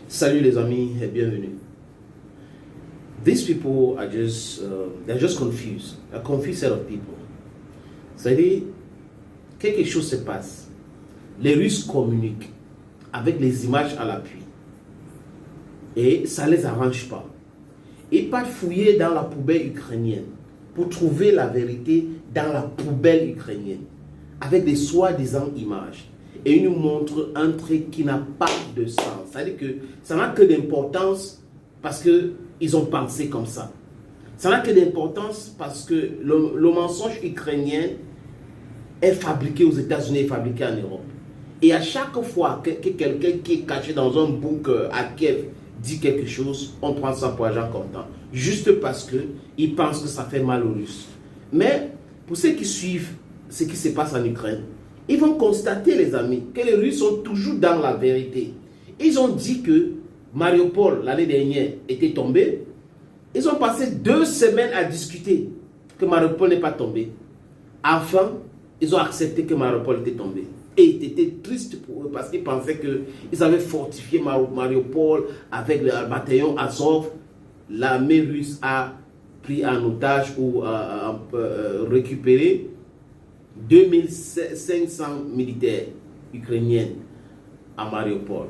Salut les amis et bienvenue. These people are they're just confused. A confused set of people. C'est-à-dire, quelque chose se passe. Les Russes communiquent avec les images à l'appui. Et ça ne les arrange pas. Ils partent fouiller dans la poubelle ukrainienne pour trouver la vérité dans la poubelle ukrainienne. Avec des soi-disant images. Et ils nous montrent un truc qui n'a pas de sens. C'est-à-dire que ça n'a que d'importance parce qu'ils ont pensé comme ça. Ça n'a que d'importance parce que le mensonge ukrainien est fabriqué aux États-Unis et fabriqué en Europe. Et à chaque fois que quelqu'un qui est caché dans un bunker à Kiev dit quelque chose, on prend ça pour agent comptant. Juste parce qu'il pense que ça fait mal aux Russes. Mais pour ceux qui suivent ce qui se passe en Ukraine, ils vont constater, les amis, que les Russes sont toujours dans la vérité. Ils ont dit que Mariupol, l'année dernière, était tombé. Ils ont passé 2 semaines à discuter que Mariupol n'est pas tombé. Enfin, ils ont accepté que Mariupol était tombé. Et c'était triste pour eux parce qu'ils pensaient qu'ils avaient fortifié Mariupol avec le bataillon Azov. L'armée russe a pris en otage ou récupéré 2500 militaires ukrainiens à Mariupol.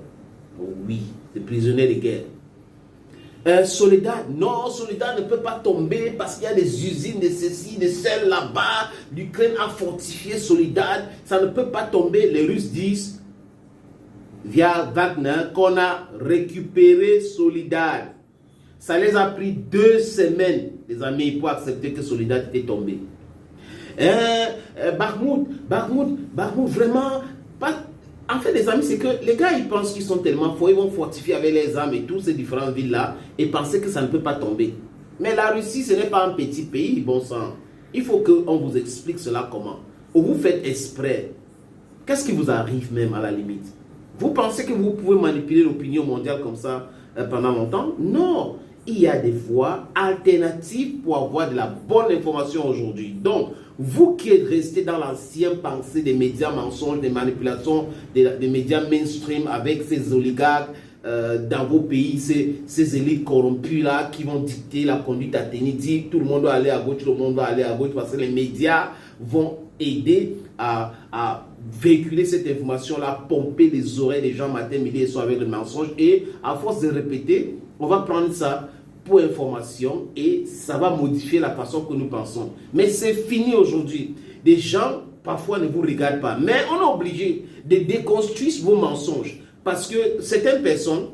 Oui, des prisonniers de guerre. Soledad, non, Soledad ne peut pas tomber parce qu'il y a des usines de ceci, de celles là-bas. L'Ukraine a fortifié Soledad, ça ne peut pas tomber. Les Russes disent, via Wagner, qu'on a récupéré Soledad. Ça les a pris 2 semaines, les amis, pour accepter que Soledad était tombé. Bakhmout, vraiment, pas. En fait, les amis, c'est que les gars, ils pensent qu'ils sont tellement forts, ils vont fortifier avec les armes et toutes ces différentes villes-là et penser que ça ne peut pas tomber. Mais la Russie, ce n'est pas un petit pays, bon sang. Il faut qu'on vous explique cela comment. Ou vous faites exprès. Qu'est-ce qui vous arrive même à la limite? Vous pensez que vous pouvez manipuler l'opinion mondiale comme ça pendant longtemps? Non. Il y a des voies alternatives pour avoir de la bonne information aujourd'hui. Donc, vous qui êtes resté dans l'ancienne pensée des médias mensonges, des manipulations, des médias mainstream avec ces oligarques dans vos pays, ces élites corrompues là qui vont dicter la conduite à tenir, dire tout le monde doit aller à gauche, tout le monde doit aller à gauche parce que les médias vont aider à véhiculer cette information là, pomper les oreilles des gens matin, midi et soir avec le mensonge et à force de répéter, on va prendre ça pour information et ça va modifier la façon que nous pensons. Mais c'est fini aujourd'hui. Des gens, parfois, ne vous regardent pas. Mais on est obligé de déconstruire vos mensonges. Parce que certaines personnes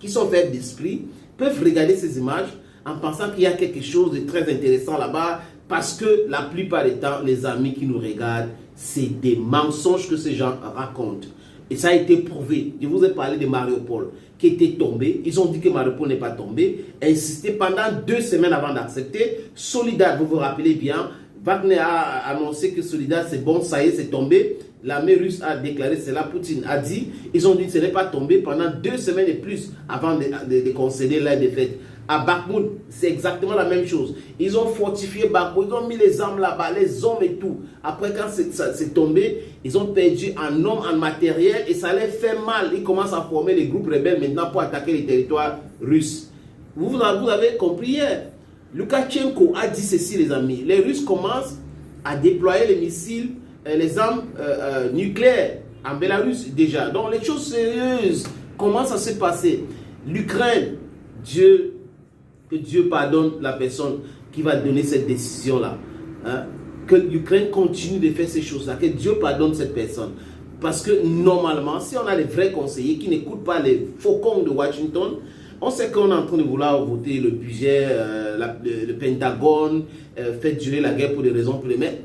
qui sont faibles d'esprit peuvent regarder ces images en pensant qu'il y a quelque chose de très intéressant là-bas. Parce que la plupart du temps, les amis qui nous regardent, c'est des mensonges que ces gens racontent. Et ça a été prouvé. Je vous ai parlé de Mariupol qui était tombé. Ils ont dit que Mariupol n'est pas tombé. Insisté pendant 2 semaines avant d'accepter. Soledad, vous vous rappelez bien, Wagner a annoncé que Soledad c'est bon, ça y est, c'est tombé. L'armée russe a déclaré cela. Poutine a dit, ils ont dit que ce n'est pas tombé pendant 2 semaines et plus avant de concéder la défaite. À Bakhmout, c'est exactement la même chose. Ils ont fortifié Bakhmout, ils ont mis les armes là-bas, les hommes et tout. Après, quand c'est tombé, ils ont perdu en hommes, en matériel et ça les fait mal. Ils commencent à former les groupes rebelles maintenant pour attaquer les territoires russes. Vous avez compris hier. Loukachenko a dit ceci, les amis. Les Russes commencent à déployer les missiles, les armes nucléaires en Bélarus déjà. Donc, les choses sérieuses commencent à se passer. L'Ukraine, que Dieu pardonne la personne qui va donner cette décision-là. Hein? Que l'Ukraine continue de faire ces choses-là. Que Dieu pardonne cette personne. Parce que normalement, si on a les vrais conseillers qui n'écoutent pas les faucons de Washington, on sait qu'on est en train de vouloir voter le budget, le Pentagone, faire durer la guerre pour des raisons pour les mettre.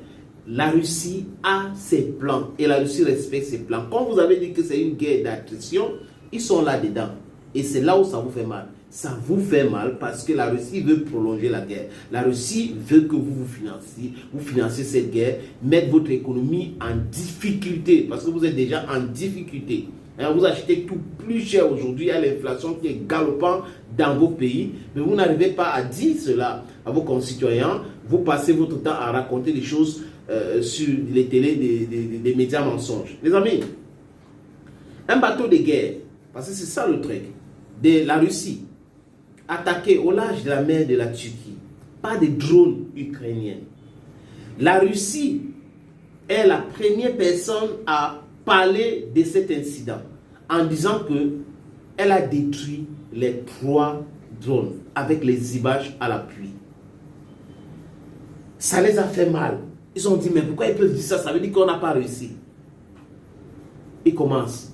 La Russie a ses plans et la Russie respecte ses plans. Quand vous avez dit que c'est une guerre d'attrition, ils sont là-dedans. Et c'est là où ça vous fait mal. Ça vous fait mal parce que la Russie veut prolonger la guerre. La Russie veut que vous financiez cette guerre, mettre votre économie en difficulté parce que vous êtes déjà en difficulté. Vous achetez tout plus cher aujourd'hui, il y a l'inflation qui est galopante dans vos pays, mais vous n'arrivez pas à dire cela à vos concitoyens. Vous passez votre temps à raconter des choses sur les télés des médias mensonges. Les amis, un bateau de guerre, parce que c'est ça le truc. de la Russie attaqué au large de la mer de la Turquie par des drones ukrainiens. La Russie est la première personne à parler de cet incident en disant que elle a détruit les 3 drones avec les images à l'appui. Ça les a fait mal. Ils ont dit, mais pourquoi ils peuvent dire ça? Ça veut dire qu'on n'a pas réussi. Ils commencent.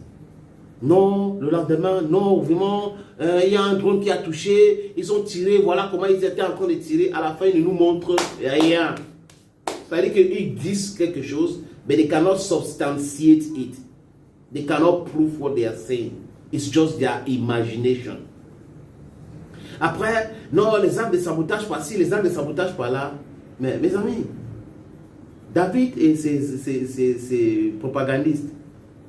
Non, le lendemain, non, vraiment, il y a un drone qui a touché, ils ont tiré, voilà comment ils étaient en train de tirer. À la fin, ils ne nous montrent rien. Ça veut dire qu'ils disent quelque chose, mais they cannot substantiate it. They cannot prove what they are saying. It's just their imagination. Après, non, les armes de sabotage par-ci, les armes de sabotage par-là. Mais mes amis, David et ses propagandistes,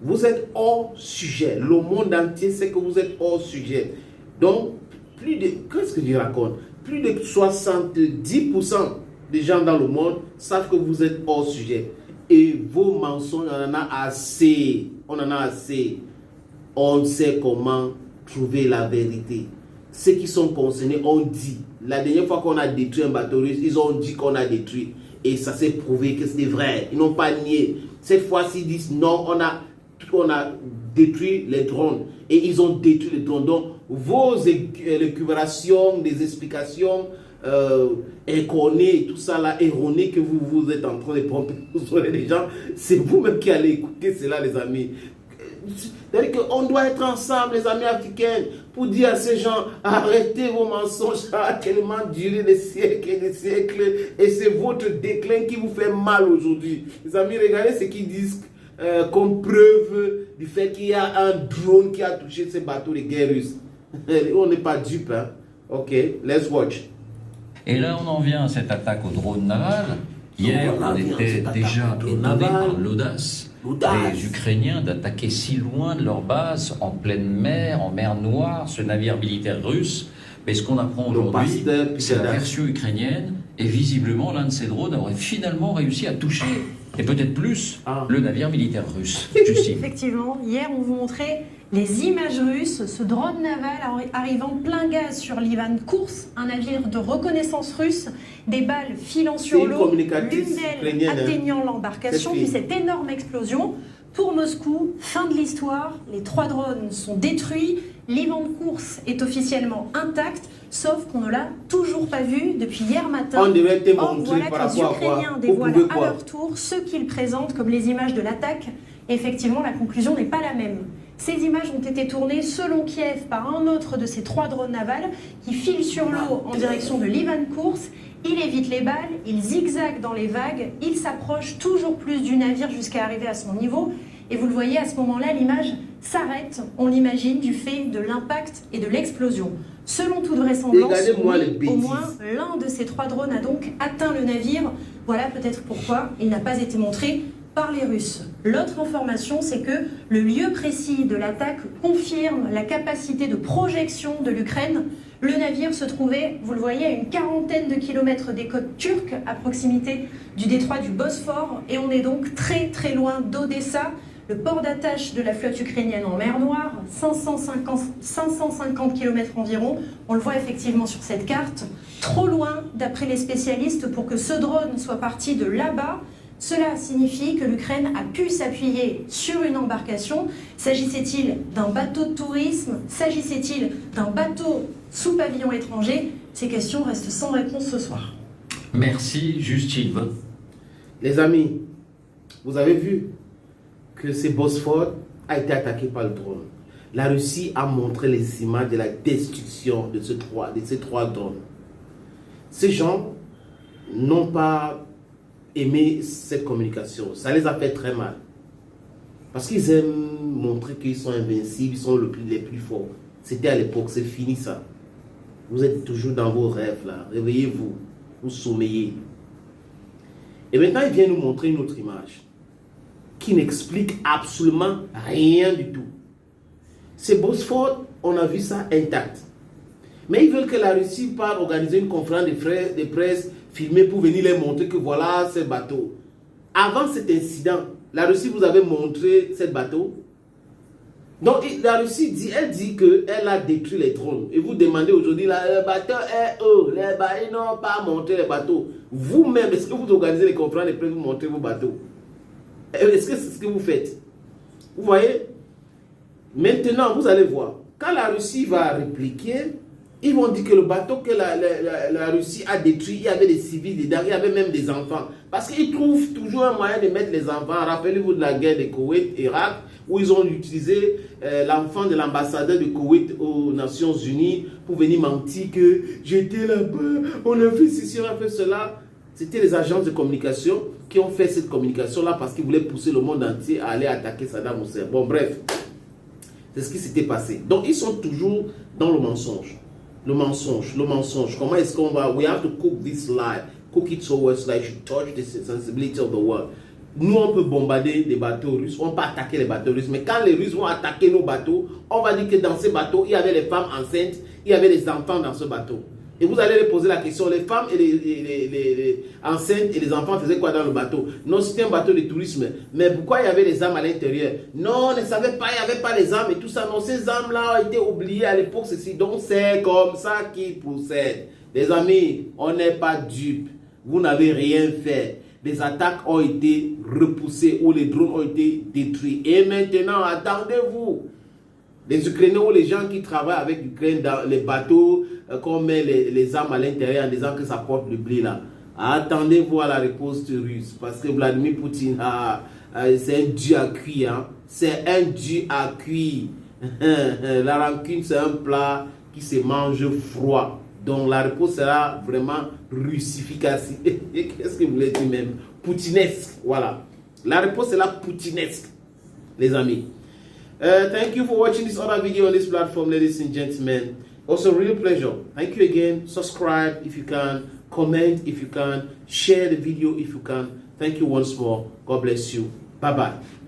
vous êtes hors sujet. Le monde entier sait que vous êtes hors sujet. Donc, qu'est-ce que je raconte? Plus de 70% des gens dans le monde savent que vous êtes hors sujet. Et vos mensonges, on en a assez. On en a assez. On sait comment trouver la vérité. Ceux qui sont concernés ont dit. La dernière fois qu'on a détruit un bateau russe, ils ont dit qu'on a détruit. Et ça s'est prouvé que c'était vrai. Ils n'ont pas nié. Cette fois-ci, ils disent non, on a détruit les drones. Et ils ont détruit les drones. Donc, vos récupérations, des explications inconnues, tout ça là, erronées que vous êtes en train de pomper sur les gens, c'est vous-même qui allez écouter cela, les amis. C'est-à-dire qu'on doit être ensemble, les amis africains, pour dire à ces gens, arrêtez vos mensonges, ça a tellement duré des siècles et des siècles, et c'est votre déclin qui vous fait mal aujourd'hui. Les amis, regardez ce qu'ils disent comme preuve du fait qu'il y a un drone qui a touché ces bateaux de guerre russes. On n'est pas dupes, hein. Ok, let's watch. Et là, on en vient à cette attaque au drone naval. Hier, on était déjà étonné par l'audace des Ukrainiens d'attaquer si loin de leur base, en pleine mer, en mer Noire, ce navire militaire russe. Mais ce qu'on apprend aujourd'hui, c'est la version ukrainienne, et visiblement, l'un de ces drones aurait finalement réussi à toucher, et peut-être plus, le navire militaire russe. Justine. Effectivement, hier, on vous montrait les images russes, ce drone naval arrivant plein gaz sur l'Ivan Kurs, un navire de reconnaissance russe, des balles filant sur l'eau, l'une d'elles atteignant l'embarcation, puis cette énorme explosion. Pour Moscou, fin de l'histoire, les 3 drones sont détruits, l'Ivan Kurs est officiellement intact, sauf qu'on ne l'a toujours pas vu depuis hier matin. On devrait te Or, montrer voilà par que les rapport Ukrainiens dévoilent à leur tour ce qu'ils présentent comme les images de l'attaque. Effectivement, la conclusion n'est pas la même. Ces images ont été tournées selon Kiev par un autre de ces 3 drones navals qui filent sur l'eau en direction de l'Ivan Kurs. Il évite les balles, il zigzague dans les vagues, il s'approche toujours plus du navire jusqu'à arriver à son niveau. Et vous le voyez, à ce moment-là, l'image s'arrête, on l'imagine, du fait de l'impact et de l'explosion. Selon toute vraisemblance, au moins l'un de ces 3 drones a donc atteint le navire. Voilà peut-être pourquoi il n'a pas été montré par les Russes. L'autre information, c'est que le lieu précis de l'attaque confirme la capacité de projection de l'Ukraine. Le navire se trouvait, vous le voyez, à une 40aine de kilomètres des côtes turques, à proximité du détroit du Bosphore, et on est donc très très loin d'Odessa, le port d'attache de la flotte ukrainienne en mer Noire, 550 km environ. On le voit effectivement sur cette carte. Trop loin, d'après les spécialistes, pour que ce drone soit parti de là-bas. Cela signifie que l'Ukraine a pu s'appuyer sur une embarcation. S'agissait-il d'un bateau de tourisme? S'agissait-il d'un bateau sous pavillon étranger? Ces questions restent sans réponse ce soir. Merci Justine. Les amis, vous avez vu que ce Bosphore a été attaqué par le drone. La Russie a montré les images de la destruction de ces trois drones. Ces gens n'ont pas aimé cette communication. Ça les a fait très mal. Parce qu'ils aiment montrer qu'ils sont invincibles, ils sont les plus forts. C'était à l'époque, c'est fini ça. Vous êtes toujours dans vos rêves là. Réveillez-vous, vous sommeillez. Et maintenant, il vient nous montrer une autre image qui n'explique absolument rien du tout. C'est Bosphore, on a vu ça intact. Mais ils veulent que la Russie parte organiser une conférence de presse filmée pour venir les montrer que voilà ce bateau. Avant cet incident, la Russie vous avait montré ce bateau. Donc la Russie dit, elle dit qu'elle a détruit les drones. Et vous demandez aujourd'hui, le bateau est où? Les bateaux n'ont pas montré les bateaux. Vous-même, est-ce que vous organisez les conférences et vous montrez vos bateaux? Est-ce que c'est ce que vous faites? Vous voyez? Maintenant, vous allez voir. Quand la Russie va répliquer, ils vont dire que le bateau que la Russie a détruit, il y avait des civils dedans, il y avait même des enfants. Parce qu'ils trouvent toujours un moyen de mettre les enfants. Rappelez-vous de la guerre de Koweït-Irak, où ils ont utilisé l'enfant de l'ambassadeur de Koweït aux Nations Unies pour venir mentir que j'étais là-bas, on a fait ceci, on a fait cela. C'était les agences de communication qui ont fait cette communication-là parce qu'ils voulaient pousser le monde entier à aller attaquer Saddam Hussein. Bon, bref, c'est ce qui s'était passé. Donc, ils sont toujours dans le mensonge. Le mensonge. Comment est-ce qu'on va... We have to cook this lie. Cook it so it's like you touch the sensibility of the world. Nous, on peut bombarder des bateaux russes, on peut attaquer les bateaux russes. Mais quand les Russes vont attaquer nos bateaux, on va dire que dans ces bateaux, il y avait les femmes enceintes, il y avait les enfants dans ce bateau. Et vous allez les poser la question, les femmes et les enceintes et les enfants faisaient quoi dans le bateau? Non, c'était un bateau de tourisme. Mais pourquoi il y avait les âmes à l'intérieur? Non, on ne savait pas, il n'y avait pas les âmes et tout ça. Non, ces âmes-là ont été oubliées à l'époque, ceci. Donc c'est comme ça qu'ils procèdent. Les amis, on n'est pas dupes. Vous n'avez rien fait. Les attaques ont été repoussées ou les drones ont été détruits. Et maintenant, attendez-vous. Les Ukrainiens ou les gens qui travaillent avec l'Ukraine dans les bateaux, qu'on met les armes à l'intérieur en disant que ça porte le blé là. Attendez-vous à la réponse russe. Parce que Vladimir Poutine, c'est un dieu à cuire. Hein. C'est un dieu à cuire. La rancune, c'est un plat qui se mange froid. Donc la réponse sera vraiment russification. Qu'est-ce que vous voulez dire même? Poutinesque. Voilà. La réponse est la poutinesque, les amis. Thank you for watching this other video on this platform, ladies and gentlemen. Also, real pleasure. Thank you again. Subscribe if you can. Comment if you can. Share the video if you can. Thank you once more. God bless you. Bye-bye.